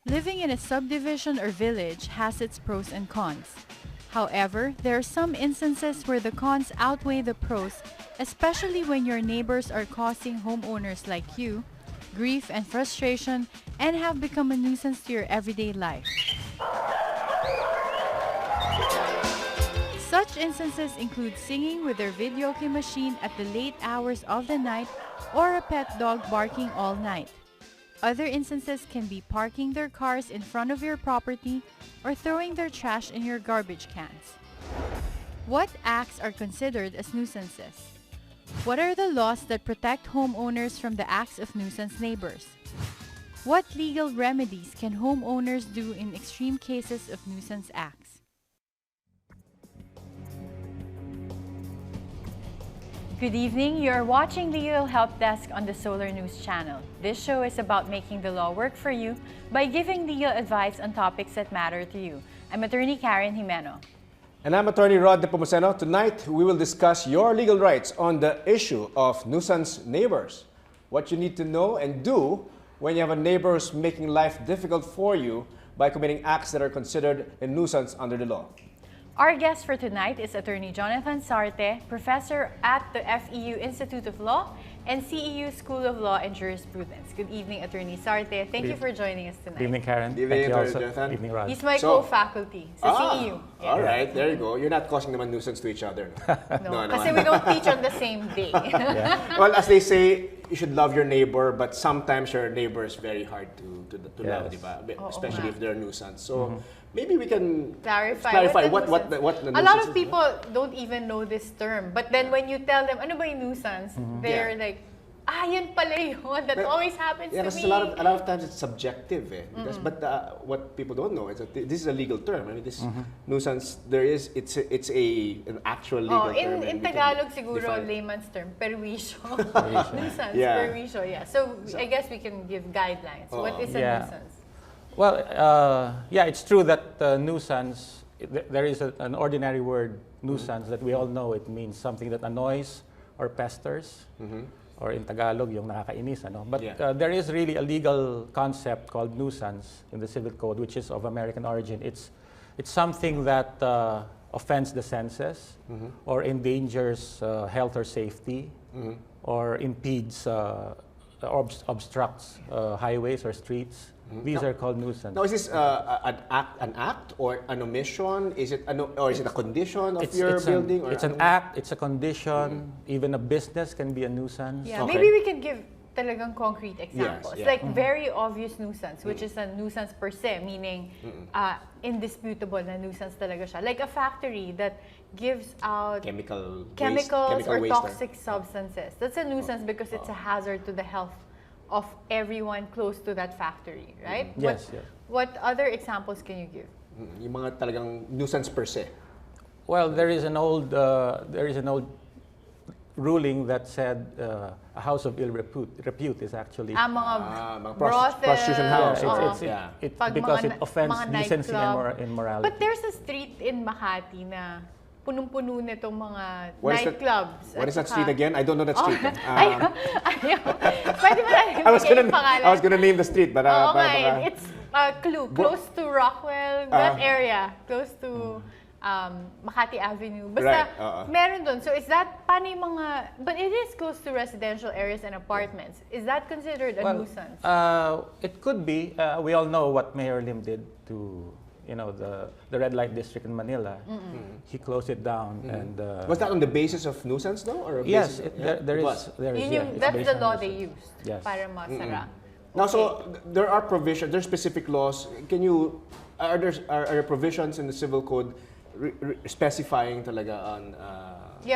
Living in a subdivision or village has its pros and cons. However, there are some instances where the cons outweigh the pros, especially when your neighbors are causing homeowners like you grief and frustration and have become a nuisance to your everyday life. Such instances include singing with their video game machine at the late hours of the night or a pet dog barking all night. Other instances can be parking their cars in front of your property or throwing their trash in your garbage cans. What acts are considered as nuisances? What are the laws that protect homeowners from the acts of nuisance neighbors? What legal remedies can homeowners do in extreme cases of nuisance acts? Good evening. You are watching Legal Help Desk on the Solar News channel. This show is about making the law work for you by giving legal advice on topics that matter to you. I'm Attorney Karen Jimeno. And I'm Attorney Nepomuceno. Tonight, we will discuss your legal rights on the issue of nuisance neighbors. What you need to know and do when you have a neighbor who's making life difficult for you by committing acts that are considered a nuisance under the law. Our guest for tonight is Attorney Jonathan Sarte, professor at the FEU Institute of Law and CEU School of Law and Jurisprudence. Good evening, Attorney Sarte. Thank you for joining us tonight. Good evening, Karen. Good evening, Thank you Jonathan. Good evening, Rod. He's my co-faculty sa CEU. Yeah. All right, there you go. You're not causing them a nuisance to each other. No, kasi we don't teach on the same day. Well, as they say, you should love your neighbor, but sometimes your neighbor is very hard to love, diba? Especially if they're a nuisance. So maybe we can clarify what the nuisance. A lot of people don't even know this term, but then when you tell them, ano ba yung nuisance? They're like, yun pala yun. That always happens to me. A lot of times it's subjective, because, but what people don't know is that this is a legal term. I mean, this nuisance, it's an actual legal term. In Tagalog siguro, layman's term, perwisyo. Nuisance, perwisyo, yeah. So I guess we can give guidelines. What is a nuisance? Well, it's true that nuisance, there is an ordinary word, nuisance, that we all know it means something that annoys or pesters, or in Tagalog, yung nakakainis. Ano? But there is really a legal concept called nuisance in the Civil Code, which is of American origin. It's something that offends the senses, or endangers health or safety, or impedes, obstructs highways or streets. These are called nuisance. Now, is this an act or an omission? Is it a condition of your building? It's an act. It's a condition. Even a business can be a nuisance. Yeah, maybe we can give talagang concrete examples. Like very obvious nuisance, which is a nuisance per se, meaning indisputable na nuisance talaga siya. Like a factory that gives out chemicals or toxic substances. That's a nuisance because it's a hazard to the health of everyone close to that factory, right? Yes. What other examples can you give? Yung mga talagang nuisance per se. Well, there is an old ruling that said a house of ill repute is actually mga prostitution house. Because it offends decency and immorality. But there's a street in Makati na punong-puno nitong mga nightclubs. What is that street again? I don't know that street. Pwede ba natin bigyan yung pangalan? I was gonna name the street, but it's close to Rockwell, that area, close to Makati Avenue. Basta meron doon. So is that paano yung mga? But it is close to residential areas and apartments. Is that considered a nuisance? It could be. We all know what Mayor Lim did to the red light district in Manila. He closed it down. And was that on the basis of nuisance though? Or yes, there is. That's the law they used para masara. Now, so there are provisions, there are specific laws. Are there provisions in the Civil Code specifying talaga on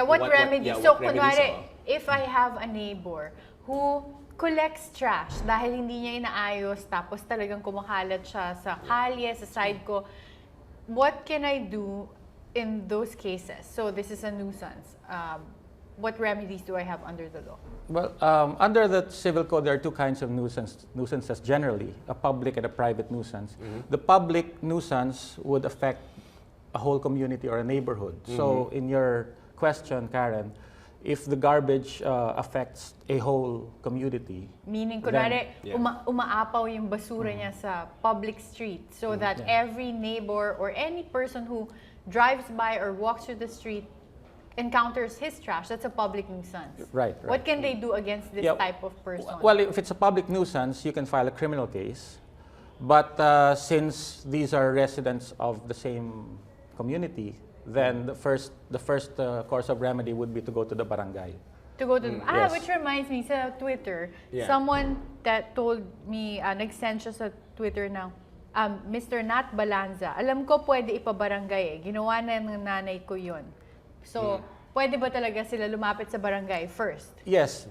what remedies? So kunwari, if I have a neighbor who collects trash dahil hindi niya inaayos tapos talagang kumakalat siya sa kalye, sa side ko, what can I do in those cases? So this is a nuisance. What remedies do I have under the law? Well, under the Civil Code, there are two kinds of nuisances generally, a public and a private nuisance. The public nuisance would affect a whole community or a neighborhood. So in your question, Karen, if the garbage affects a whole community. Meaning, kunwari, yeah. umaapaw yung basura niya sa public street so that every neighbor or any person who drives by or walks through the street encounters his trash. That's a public nuisance. Right. What can they do against this type of person? Well, if it's a public nuisance, you can file a criminal case. But since these are residents of the same community, then the first course of remedy would be to go to the barangay. To go to yes. Which reminds me, sa Twitter, someone that told me, nag-send siya sa Twitter na, Mr. Nat Balanza, alam ko pwede ipabarangay eh. Ginawa na ng nanay ko yun. So, pwede ba talaga sila lumapit sa barangay first? Yes.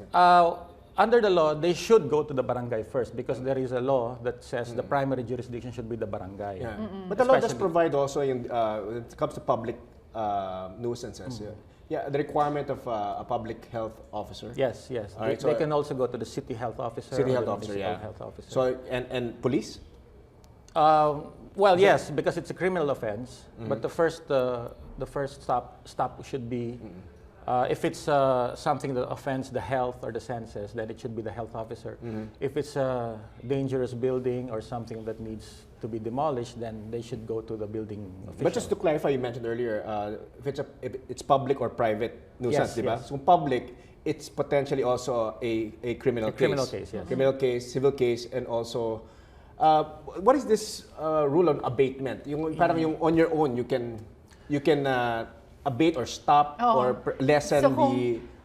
Under the law, they should go to the barangay first because there is a law that says the primary jurisdiction should be the barangay. Yeah. But the law does provide also, when it comes to public nuisances, the requirement of a public health officer. Yes, yes. Right, they can also go to the city health officer. City health the officer, health officer. So, and police? Well, yes, because it's a criminal offense. But the first stop should be, if it's something that offends the health or the senses, then it should be the health officer. If it's a dangerous building or something that needs to be demolished, then they should go to the building official. But just to clarify, you mentioned earlier, if it's public or private nuisance, Yes, diba? yes. So public, it's potentially also a criminal case. Criminal case, yes. Criminal case, civil case, and also, what is this rule on abatement? Yung parang yung on your own, you can abate or stop or lessen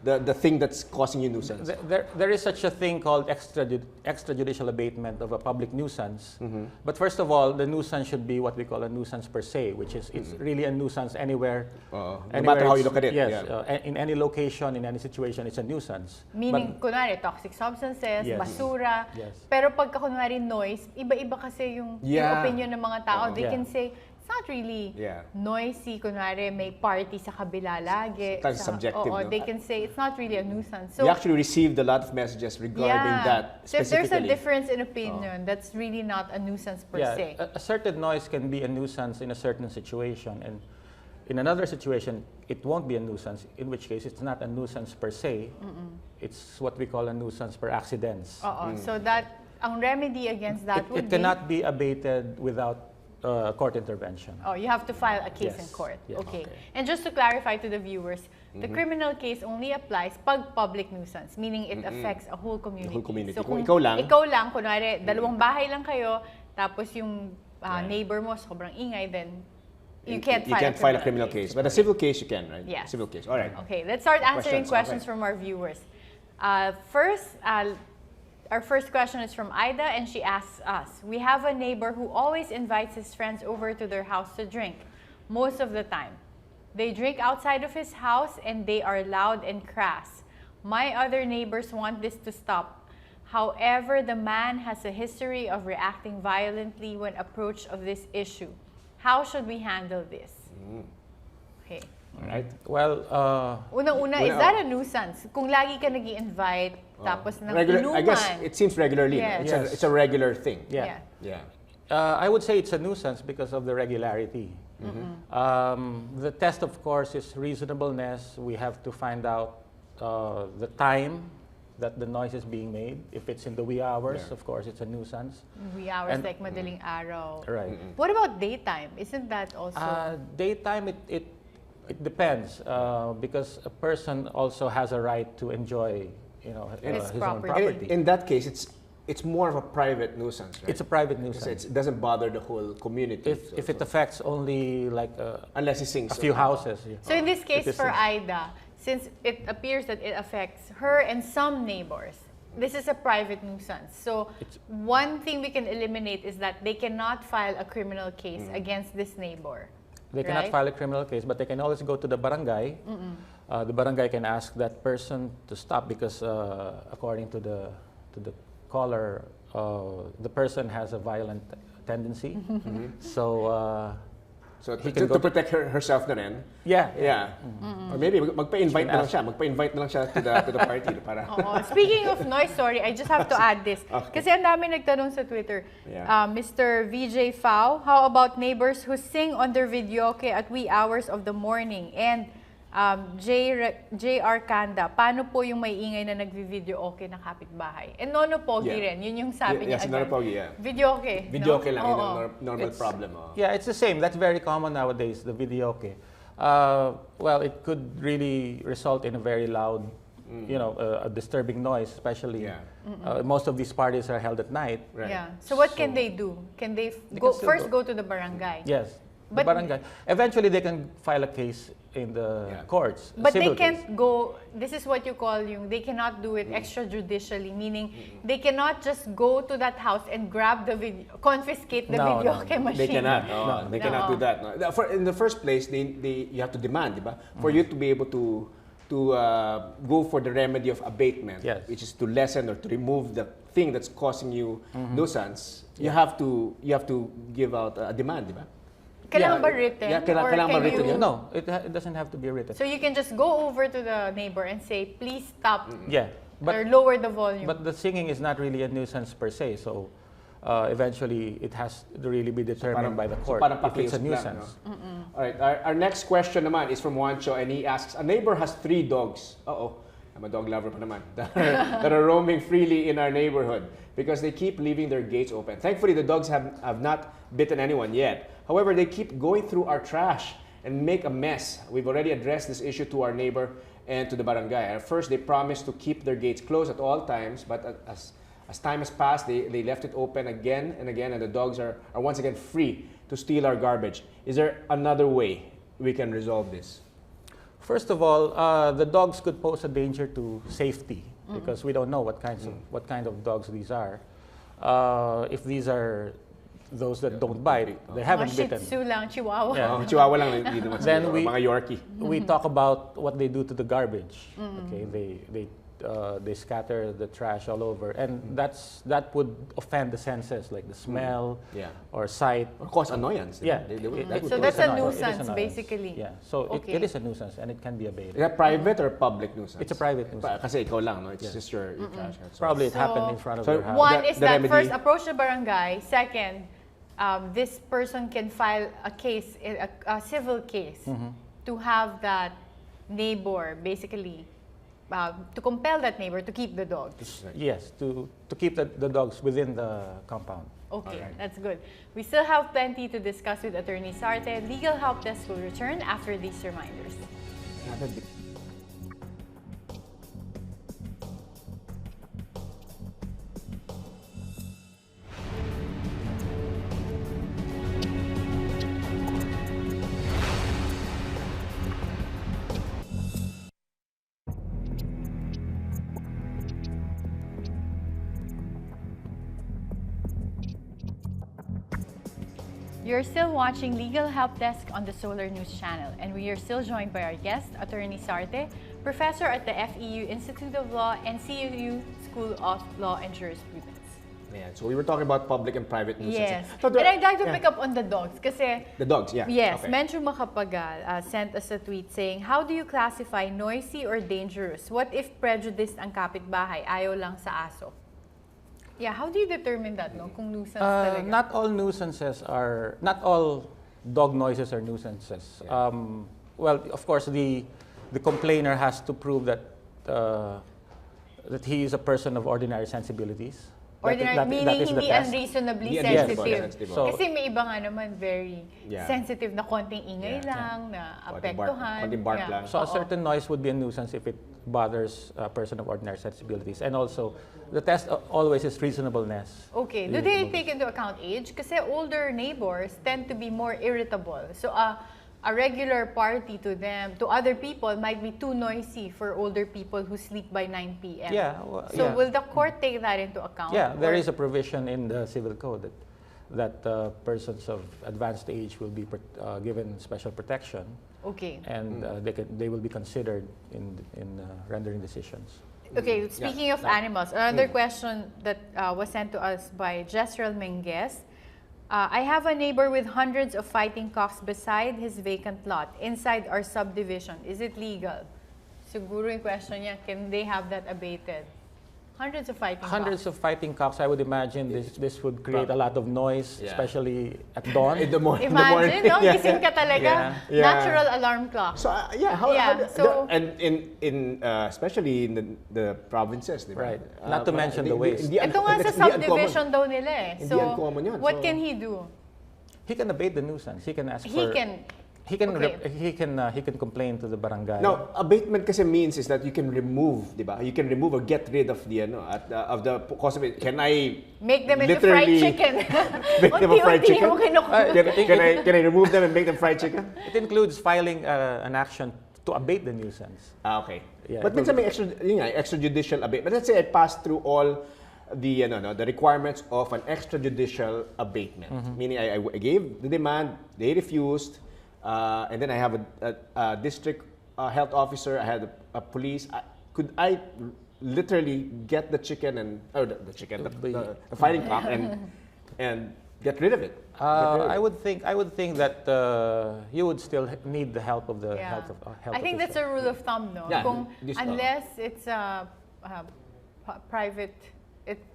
the thing that's causing you nuisance. There is such a thing called extrajudicial abatement of a public nuisance. But first of all, the nuisance should be what we call a nuisance per se, which is it's really a nuisance anywhere. No matter how you look at it. Yes, in any location, in any situation, it's a nuisance. Meaning, kunwari, toxic substances, Yes. basura. Yes. Pero pagka kunwari noise, iba-iba kasi yung opinion ng mga tao. They can say, it's not really noisy. Kunwari, may party sa kabila lagi. That's subjective. Oo, no? they can say it's not really a nuisance. So, We actually received a lot of messages regarding that so if specifically. there's a difference in opinion, that's really not a nuisance per se. A certain noise can be a nuisance in a certain situation, and in another situation, it won't be a nuisance, in which case it's not a nuisance per se. It's what we call a nuisance per accidents. So that, ang remedy against that would It cannot be abated without court intervention. you have to file a case in Yes. court. Yes. Okay. And just to clarify to the viewers, the criminal case only applies pag public nuisance, meaning it affects a whole community. The whole community. So Kung kung ikaw lang, kunwari, dalawang bahay lang kayo, tapos yung neighbor mo sobrang ingay, then you can't file a criminal case. But a civil case you can, right? Yes. Civil case. All right. Okay, let's start answering Questions, questions from our viewers. Our first question is from Ida, and she asks us, we have a neighbor who always invites his friends over to their house to drink, most of the time. They drink outside of his house and they are loud and crass. My other neighbors want this to stop. However, the man has a history of reacting violently when approached of this issue. How should we handle this? Okay. All right. Well, Unang-una, is that a nuisance? Kung lagi ka nag-i-invite, tapos nang inuman. I guess it seems regularly. No? Yes. It's a regular thing. yeah. Yeah. I would say it's a nuisance because of the regularity. The test, of course, is reasonableness. We have to find out the time that the noise is being made. If it's in the wee hours, of course, it's a nuisance. Wee hours, like madaling araw. Right. What about daytime? Isn't that also? Daytime, it depends because a person also has a right to enjoy, his own property. In that case, it's more of a private nuisance, right? It's a private nuisance. It doesn't bother the whole community. If it affects only like unless he sings a few houses. So in this case for Ida, since it appears that it affects her and some neighbors, this is a private nuisance. So one thing we can eliminate is that they cannot file a criminal case against this neighbor. They cannot file a criminal case, but they can always go to the barangay. The barangay can ask that person to stop because according to the caller, the person has a violent tendency. So to protect herself na rin. Yeah. Or maybe magpa-invite na lang siya. Magpa-invite na lang siya to the party. Para. Speaking of noise, sorry, I just have to add this. Kasi ang dami nagtanong sa Twitter. Mr. VJ Fao, how about neighbors who sing on their videoke at wee hours of the morning? And J.R. Kanda, paano po yung may ingay na nagvi-video okay na kapitbahay? And Nono Pogi rin, yun yung sabi niya. Yes, Nono Pogi, yeah. Video okay. Video okay lang, Oo. yun ang normal problem. Yeah, it's the same. That's very common nowadays, the video okay. Well, it could really result in a very loud, a disturbing noise, especially most of these parties are held at night. Right. Yeah. So what can they do? Can they go to the barangay? Yes. But the barangay. Eventually, they can file a case in the courts. But they can't go, this is what you call they cannot do it extrajudicially, meaning they cannot just go to that house and grab the video, confiscate the video machine. They cannot. No, they cannot do that. No. In the first place, you have to demand, diba? For you to be able to go for the remedy of abatement, which is to lessen or to remove the thing that's causing you nuisance, you have to give out a demand, diba? Kailangan ba written? Yeah, kailangan ba written? No, it doesn't have to be written. So you can just go over to the neighbor and say, please stop. Yeah. Or lower the volume. But the singing is not really a nuisance per se, so eventually it has to really be determined by the court if it's a nuisance. All right, our next question naman is from Juancho, and he asks, a neighbor has 3 dogs. I'm a dog lover pa naman. that are roaming freely in our neighborhood because they keep leaving their gates open. Thankfully, the dogs have not bitten anyone yet. However, they keep going through our trash and make a mess. We've already addressed this issue to our neighbor and to the barangay. At first, they promised to keep their gates closed at all times, but as time has passed, they left it open again and again, and the dogs are once again free to steal our garbage. Is there another way we can resolve this? First of all, the dogs could pose a danger to safety because we don't know what kind of dogs these are. If these are those that don't bite, they haven't bitten. Shih Tzu lang, Chihuahua. Yeah. Chihuahua lang, then mga Yorkie. We talk about what they do to the garbage. Okay, they scatter the trash all over, and that would offend the senses, like the smell or sight, or cause annoyance. Yeah, so that's a nuisance, basically. Yeah, so it is a nuisance, and it can be abated. Is that private or public nuisance? It's a private nuisance. Kasi ikaw lang, no? It's just your trash. Probably it happened in front of your house. One is that first, approach the barangay. Second, this person can file a case, a civil case, to have that neighbor basically. To compel that neighbor to keep the dogs. Yes, to keep the dogs within the compound. Okay, that's good. We still have plenty to discuss with Attorney Sarte. Legal Help Desk will return after these reminders. You're still watching Legal Help Desk on the Solar News Channel, and we are still joined by our guest, Attorney Sarte, professor at the FEU Institute of Law and CIU School of Law and Jurisprudence. Yeah, so we were talking about public and private nuisance. Yes. So and I'd like to pick up on the dogs, kasi... The dogs, yeah. Yes, okay. Menchu Makapagal sent us a tweet saying, how do you classify noisy or dangerous? What if prejudiced ang kapitbahay, ayaw lang sa aso? Yeah, how do you determine that, no? Kung nuisance talaga? Not all dog noises are nuisances. Yeah. Well, of course, the complainer has to prove that he is a person of ordinary sensibilities. Meaning hindi unreasonably sensitive. So, kasi may iba nga naman very sensitive na konting ingay lang, na apektuhan. Konting bark lang. So a certain noise would be a nuisance if it bothers a person of ordinary sensibilities. And also, the test always is reasonableness. Okay. Do they take into account age? Kasi older neighbors tend to be more irritable. So a regular party to them, to other people, might be too noisy for older people who sleep by 9 p.m. Yeah. So will the court take that into account? Yeah, there is a provision in the Civil Code that persons of advanced age will be given special protection. Okay. And they will be considered in rendering decisions. Okay, speaking of animals, another question that was sent to us by Jezreel Menges. I have a neighbor with hundreds of fighting cocks beside his vacant lot inside our subdivision. Is it legal? Siguro yung question niya, can they have that abated? Hundreds of fighting Hundreds cocks. of fighting cocks. I would imagine this would create a lot of noise, Yeah. especially at dawn. In the morning. Imagine, no? Yeah. Gising ka talaga. Yeah. Natural alarm clock. So and in especially in the provinces, di ba? Right. Not to mention the waste. Ito nga sa subdivision daw nila eh. Hindi So, uncommon yun. what So- can he do? He can abate the nuisance. He can ask He for. can. He can. Okay. He can complain to the barangay. Now, abatement kasi means is that you can remove, di ba? You can remove or get rid of the of the cost of it. Can I Make them into fried literally chicken. make them a fried Unti-unti chicken? mo kinukuha. Can I remove them and make them fried chicken? It includes filing an action to abate the nuisance. Okay. Yeah, But minsan may extrajudicial abatement. But let's say I passed through all the the requirements of an extrajudicial abatement. Meaning I gave the demand, they refused, and then I have a district health officer, I had a police. Could I literally get the chicken and the chicken, the fighting cock and get rid of it? I would think that you would still need the help of the Yeah. health I think that's a rule of thumb, no? Yeah, Unless it's a private,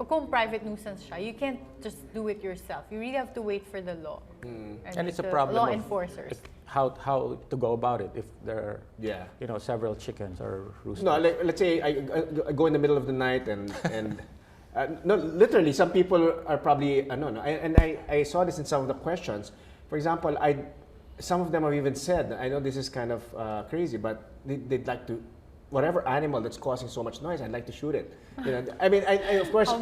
kung private nuisance siya, you can't just do it yourself. You really have to wait for the law. And it's a the problem law of enforcers. how to go about it if there are several chickens or roosters. No, let's say I go in the middle of the night and no, literally, some people are probably I saw this in some of the questions. For example, some of them have even said, I know this is kind of crazy, but they'd like to, whatever animal that's causing so much noise, I'd like to shoot it. I mean, of course,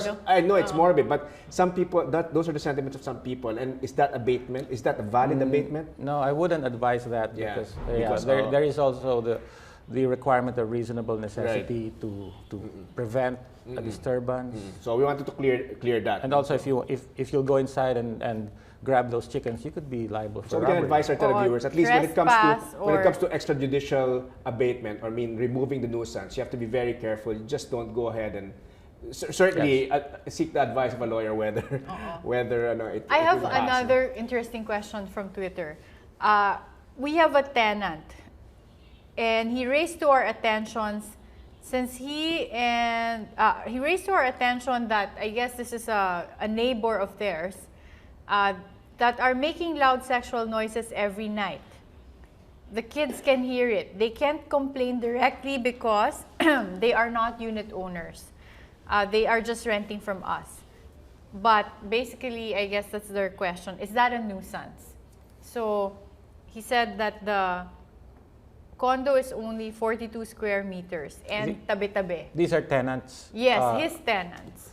no? I know it's morbid, but some people, those are the sentiments of some people. And is that abatement? Is that a valid abatement? No, I wouldn't advise that because there is also the requirement of reasonable necessity to prevent a disturbance. So we wanted to clear that. And also, if you'll go inside and grab those chickens, you could be liable for So we robbery. can advise our televiewers, at least when it comes to extrajudicial abatement, or removing the nuisance, you have to be very careful. You just don't go ahead and certainly seek the advice of a lawyer whether it. I have will pass. another interesting question from Twitter. We have a tenant, and he raised to our attention that I guess this is a neighbor of theirs that are making loud sexual noises every night. The kids can hear it. They can't complain directly because they are not unit owners. They are just renting from us. But basically, I guess that's their question. Is that a nuisance? So he said that the condo is only 42 square meters and tabi-tabi. These are tenants. Yes, his tenants.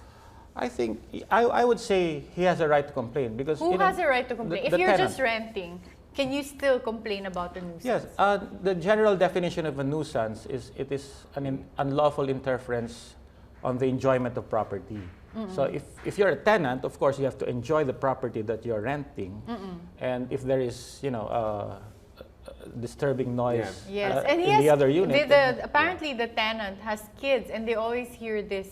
I think I would say he has a right to complain because Who has a right to complain? If the you're tenant. just renting, can you still complain about the nuisance? Yes, the general definition of a nuisance is it is an unlawful interference on the enjoyment of property. So if you're a tenant, of course you have to enjoy the property that you're renting, and if there is disturbing noise and in the other unit, apparently the tenant has kids and they always hear this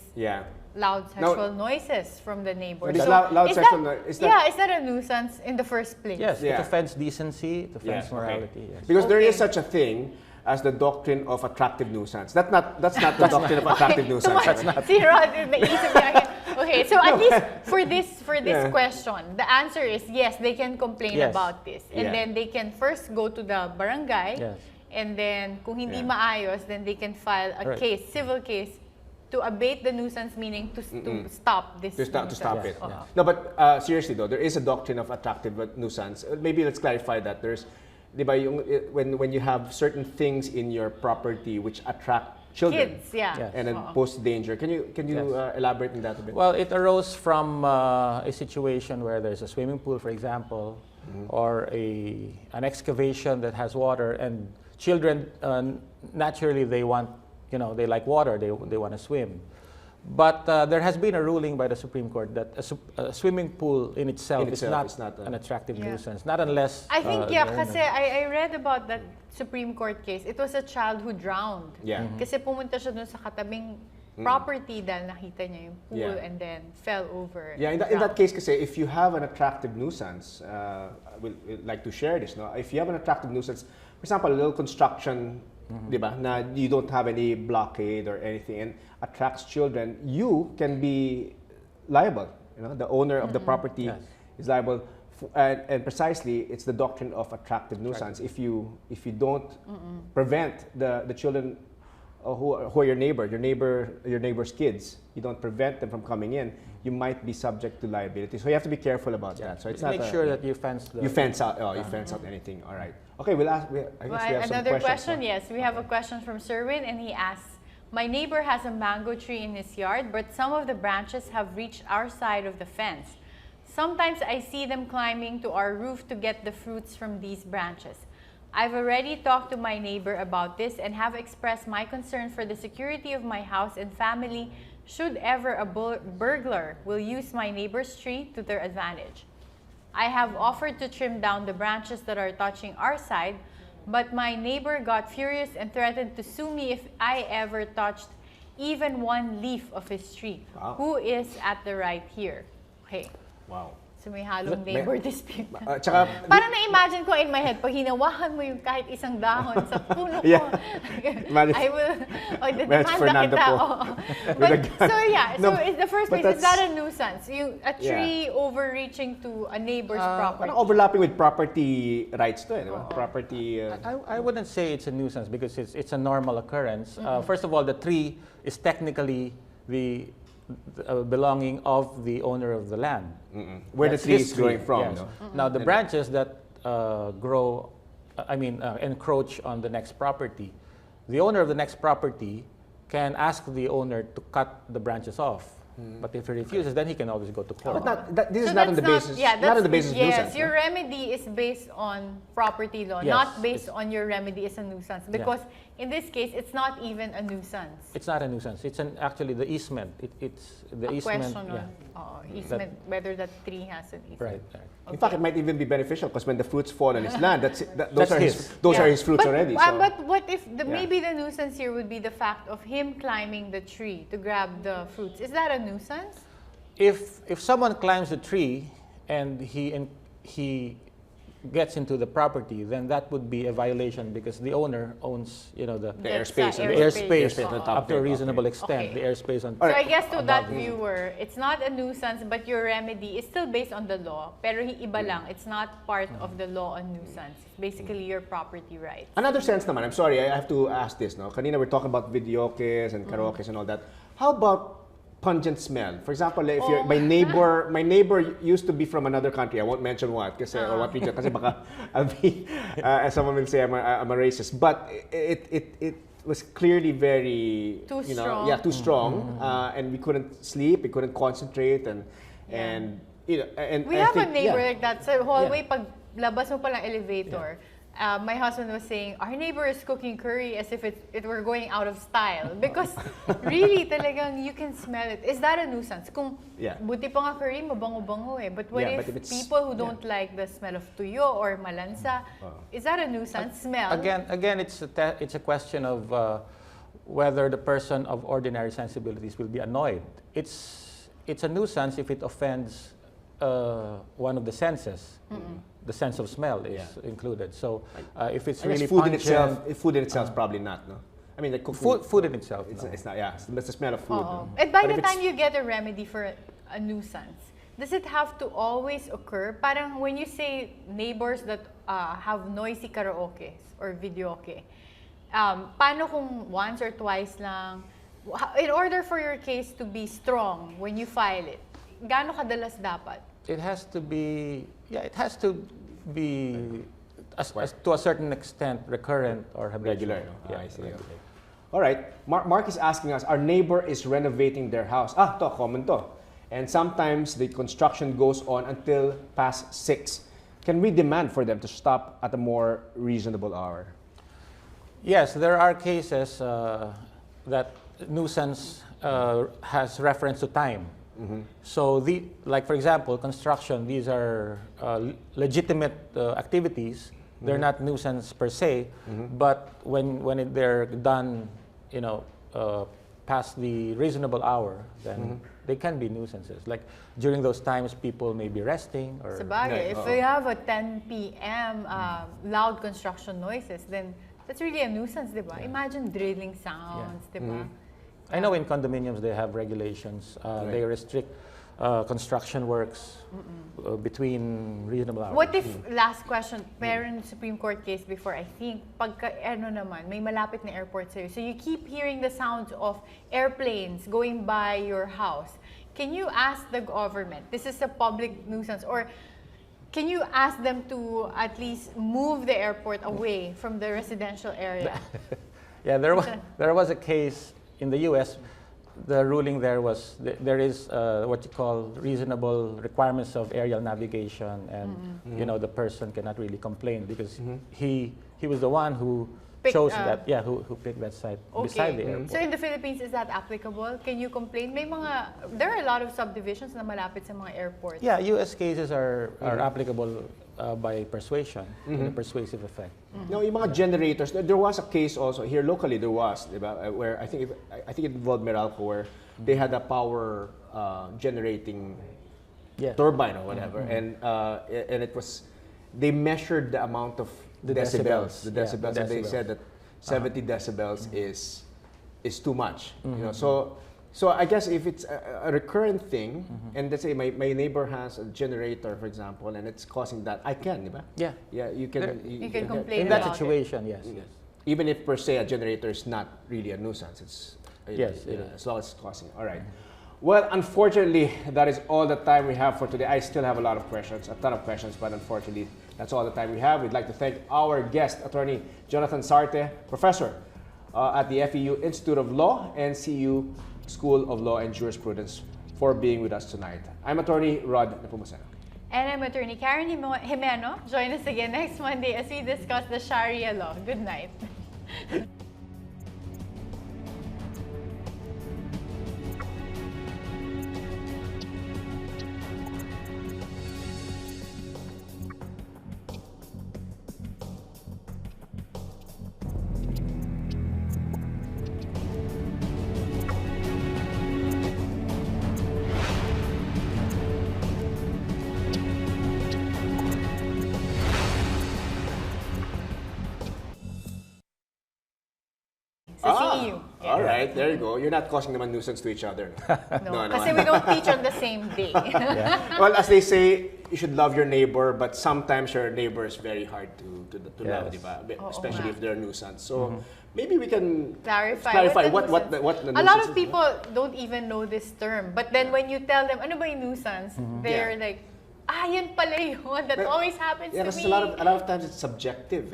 loud sexual noises from the neighbors. Is that a nuisance in the first place? Yes, it offends decency, it offends morality. Yes. Because there is such a thing as the doctrine of attractive nuisance. That's not the doctrine of attractive nuisance. That's not. Okay, so at least for this question, the answer is yes, they can complain about this. And then they can first go to the barangay, and then kung hindi maayos, then they can file a case, civil case, to abate the nuisance, meaning to stop this. To stop it. Yeah. No, but seriously though, there is a doctrine of attractive nuisance. Maybe let's clarify that. There's, when you have certain things in your property which attract children, kids, and then pose danger. Can you elaborate on that a bit? Well, it arose from a situation where there's a swimming pool, for example, or an excavation that has water, and children naturally they want, they like water, they want to swim. But there has been a ruling by the Supreme Court that a swimming pool in itself is not an attractive nuisance, not unless... I think, kasi I read about that Supreme Court case. It was a child who drowned. Yeah. Kasi pumunta siya dun sa katabing property dahil nakita niya yung pool and then fell over. Yeah, in that case kasi, if you have an attractive nuisance, we'd like to share this, no? If you have an attractive nuisance, for example, a little construction, di ba, na you don't have any blockade or anything and attracts children, you can be liable. You know, the owner of the property is liable. And precisely, it's the doctrine of attractive nuisance. If you don't prevent the children who are your neighbor's kids, you don't prevent them from coming in, you might be subject to liability. So you have to be careful about that. So it's make sure that you fence you fence out. You fence out anything. All right. Okay, we'll ask. I guess we have some another questions. question. Yes, we have a question from Sherwin, and he asks, "My neighbor has a mango tree in his yard, but some of the branches have reached our side of the fence. Sometimes I see them climbing to our roof to get the fruits from these branches. I've already talked to my neighbor about this and have expressed my concern for the security of my house and family should ever a burglar will use my neighbor's tree to their advantage. I have offered to trim down the branches that are touching our side, but my neighbor got furious and threatened to sue me if I ever touched even one leaf of his tree. Wow. Who is at the right here?" Okay. Wow. So may halong neighbor dispute. Tsaka, Parang na-imagine ko in my head, pag hinawakan mo yung kahit isang dahon sa puno ko, I will, demanda kita. But, so yeah, so in the first place, is that a nuisance? A tree overreaching to a neighbor's property. Parang overlapping with property rights to it. Property. I wouldn't say it's a nuisance because it's a normal occurrence. First of all, the tree is technically the belonging of the owner of the land. Where the tree is growing from. Yes. Now, the branches that grow, encroach on the next property, the owner of the next property can ask the owner to cut the branches off. But if he refuses, then he can always go to court. But this is not on the basis. Not on the basis of nuisance. Yes, your remedy is based on property law, not based on your remedy as a nuisance. Because in this case, it's not even a nuisance. It's not a nuisance. It's actually the easement. It's the easement. Question on easement, whether that tree has an easement. Right. Okay. In fact, it might even be beneficial because when the fruits fall on his land, those are his fruits already. So. But what if maybe the nuisance here would be the fact of him climbing the tree to grab the fruits? Is that a nuisance? If someone climbs the tree and he gets into the property, then that would be a violation because the owner owns, the airspace up to a reasonable extent. The airspace on. So I guess to that viewer, it's not a nuisance, but your remedy is still based on the law. Pero iba lang, it's not part of the law on nuisance. It's basically your property rights. Another sense naman, I'm sorry, I have to ask this. No, kanina we're talking about videokes and karaokes and all that. How about pungent smell? For example, if my neighbor used to be from another country. I won't mention what, or what region, kasi baka I'll be, someone will say I'm a racist. But it was clearly very too strong. Too strong, and we couldn't sleep, we couldn't concentrate, and we have a neighbor like that. Sa hallway, pag labas mo pa lang elevator. My husband was saying, our neighbor is cooking curry as if it were going out of style. Because really, talagang you can smell it. Is that a nuisance? Kung buti pa nga curry, mabango-bango eh. But what if people who don't like the smell of tuyo or malansa, is that a nuisance smell? Again, it's a question of whether the person of ordinary sensibilities will be annoyed. It's a nuisance if it offends one of the senses. The sense of smell is included. So if it's really food pungent, food in itself probably not. No, I mean the cooking, food in itself. It's not. Yeah, it's the smell of food. No? And by the time you get a remedy for a nuisance, does it have to always occur? Parang when you say neighbors that have noisy karaoke or videoke, paano kung once or twice lang? In order for your case to be strong when you file it, gaano kadalas dapat? It has to be, to a certain extent recurrent or regular. No? I see. Okay. All right. Mark is asking us, our neighbor is renovating their house. Common to. And sometimes the construction goes on until past 6. Can we demand for them to stop at a more reasonable hour? Yes, there are cases that nuisance has reference to time. So, like for example, construction, these are legitimate activities. They're not nuisance per se, but when they're done, past the reasonable hour, then they can be nuisances. Like during those times, people may be resting or. Sabagay, if we have a 10 p.m. Loud construction noises, then that's really a nuisance, di ba? Imagine drilling sounds, di ba? I know in condominiums they have regulations. They restrict construction works between reasonable hours. What if, last question, parent Supreme Court case before, I think, pagka, may malapit na airport sa'yo, so you keep hearing the sounds of airplanes going by your house. Can you ask the government, this is a public nuisance, or can you ask them to at least move the airport away from the residential area? Yeah, there was a case in the U.S. The ruling there was there is what you call reasonable requirements of aerial navigation, and the person cannot really complain because he was the one who chose that who picked that site beside the airport. So in the Philippines, is that applicable? Can you complain? There are a lot of subdivisions na malapit sa mga airports. Yeah, U.S. cases are applicable by persuasion, in a persuasive effect. Now, yung mga generators, there was a case also here locally. There was, diba, where I think it involved Meralco, where they had a power generating turbine or whatever, and it was, they measured the amount of the decibels. And they said that 70 decibels is too much. So I guess if it's a recurrent thing, and let's say my neighbor has a generator, for example, and it's causing that, I can, diba? Yeah. Yeah, you can. You can complain in that about situation. it. Yes. Even if per se a generator is not really a nuisance, it's as long as it's causing. All right. Well, unfortunately, that is all the time we have for today. I still have a lot of questions, a ton of questions, but unfortunately, that's all the time we have. We'd like to thank our guest, Attorney Jonathan Sarte, Professor at the FEU Institute of Law and CU School of Law and Jurisprudence, for being with us tonight. I'm Attorney Rod Nepomuceno. And I'm Attorney Karen Jimeno. Join us again next Monday as we discuss the Sharia law. Good night. All right, there you go. You're not causing them a nuisance to each other. No, kasi we don't teach on the same day. Well, as they say, you should love your neighbor, but sometimes your neighbor is very hard to love, diba? Especially if they're a nuisance. So maybe we can clarify what the nuisance a lot of is, people don't even know this term, but then when you tell them, ano ba yung nuisance? They're like, yan pala yun. That always happens to me. Because a lot of times it's subjective.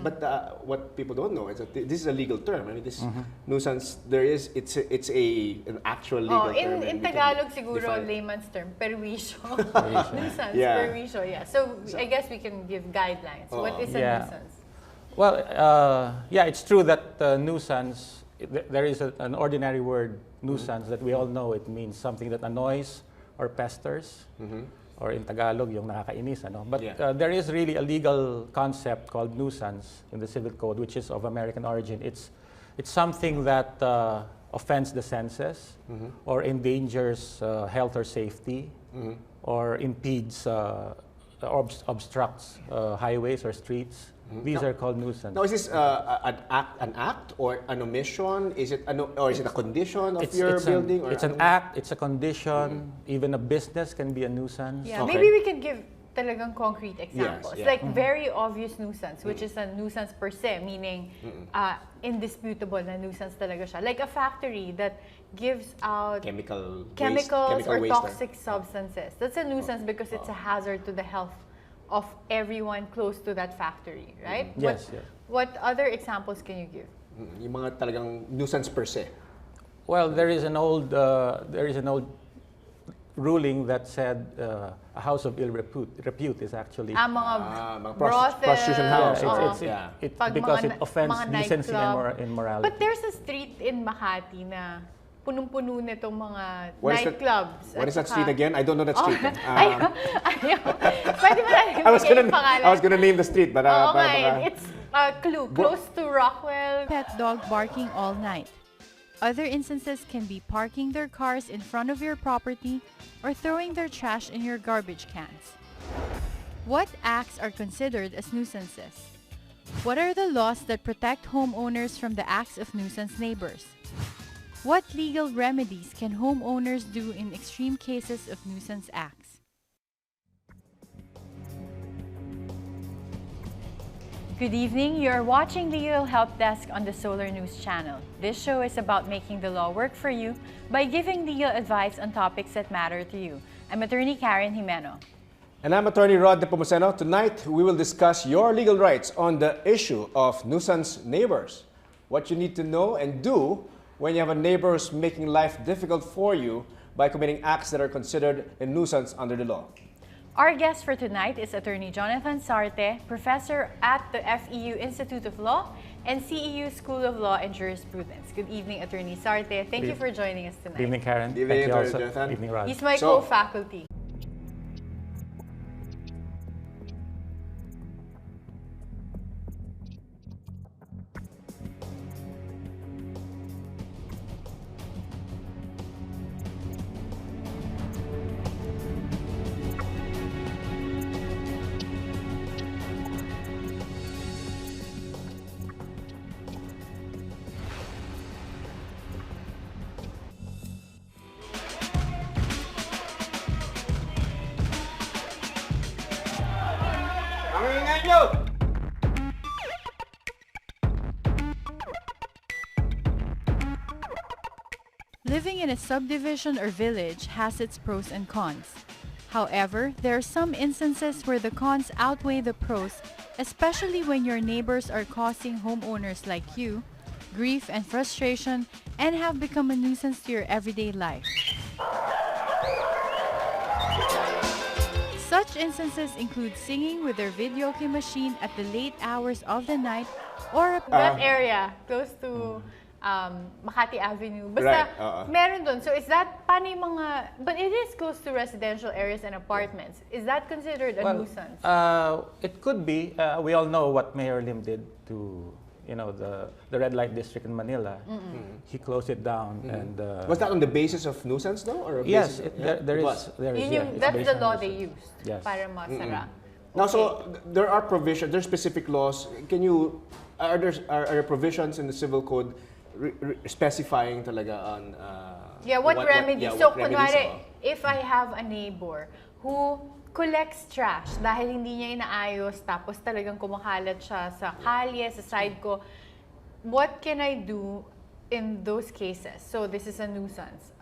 But what people don't know is that this is a legal term. I mean, this nuisance, it's an actual legal term. In Tagalog, siguro, layman's term, perwisyo. Nuisance, perwisyo, yeah. So I guess we can give guidelines. What is a nuisance? Well, it's true that nuisance, there is an ordinary word, nuisance, that we all know it means something that annoys or pesters. Or in Tagalog, yung nakakainis, ano? But there is really a legal concept called nuisance in the Civil Code, which is of American origin. It's something that offends the senses, or endangers health or safety, or impedes, obstructs highways or streets. These are called nuisance. Now, is this an act or an omission? Is it a condition of your building? It's an act. It's a condition. Even a business can be a nuisance. Yeah, maybe we can give talagang concrete examples. Yes, Like very obvious nuisance, which is a nuisance per se, meaning indisputable na nuisance talaga siya. Like a factory that gives out chemicals or waste, toxic substances. That's a nuisance because it's a hazard to the health of everyone close to that factory, right? Yes. What other examples can you give? Yung mga talagang nuisance per se. Well, there is an old ruling that said a house of ill repute is actually Mga prostitution house. Because it offends decency and morality. But there's a street in Makati na punong-puno nitong mga nightclubs. What is that street again? I don't know that street. Pwede ba natin bigay yung pangalan? I was gonna name the street, but it's close to Rockwell. Pet dog barking all night. Other instances can be parking their cars in front of your property or throwing their trash in your garbage cans. What acts are considered as nuisances? What are the laws that protect homeowners from the acts of nuisance neighbors? What legal remedies can homeowners do in extreme cases of nuisance acts? Good evening. You are watching Legal Help Desk on the Solar News channel. This show is about making the law work for you by giving legal advice on topics that matter to you. I'm Attorney Karen Jimeno. And I'm Attorney Nepomuceno. Tonight, we will discuss your legal rights on the issue of nuisance neighbors. What you need to know and do when you have a neighbor who's making life difficult for you by committing acts that are considered a nuisance under the law. Our guest for tonight is Attorney Jonathan Sarte, professor at the FEU Institute of Law and CEU School of Law and Jurisprudence. Good evening, Attorney Sarte. Thank you for joining us tonight. Good evening, Karen. Good evening, Thank you Attorney also. Jonathan. Good evening, Rod. He's my co-faculty. Living in a subdivision or village has its pros and cons. However, there are some instances where the cons outweigh the pros, especially when your neighbors are causing homeowners like you grief and frustration and have become a nuisance to your everyday life. Such instances include singing with their video game machine at the late hours of the night or that area close to Makati Avenue. Basta meron dun. So is that paano yung mga, but it is close to residential areas and apartments. Is that considered a nuisance? It could be. We all know what Mayor Lim did to, the red light district in Manila. He closed it down, and was that on the basis of nuisance, though, or yes, there is. That's the law they used. Yes. Para masara. Now, so there are provisions. There's specific laws. Are there provisions in the civil code specifying talaga on what remedies? So, kunwari, are? if I have a neighbor who collects trash dahil hindi niya inaayos tapos talagang kumakalat siya sa kalye, sa side ko, what can I do in those cases? So, this is a nuisance.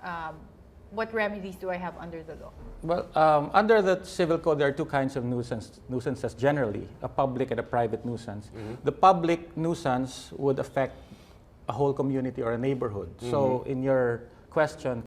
What remedies do I have under the law? Well, under the civil code, there are two kinds of nuisances generally, a public and a private nuisance. The public nuisance would affect a whole community or a neighborhood. So in your question,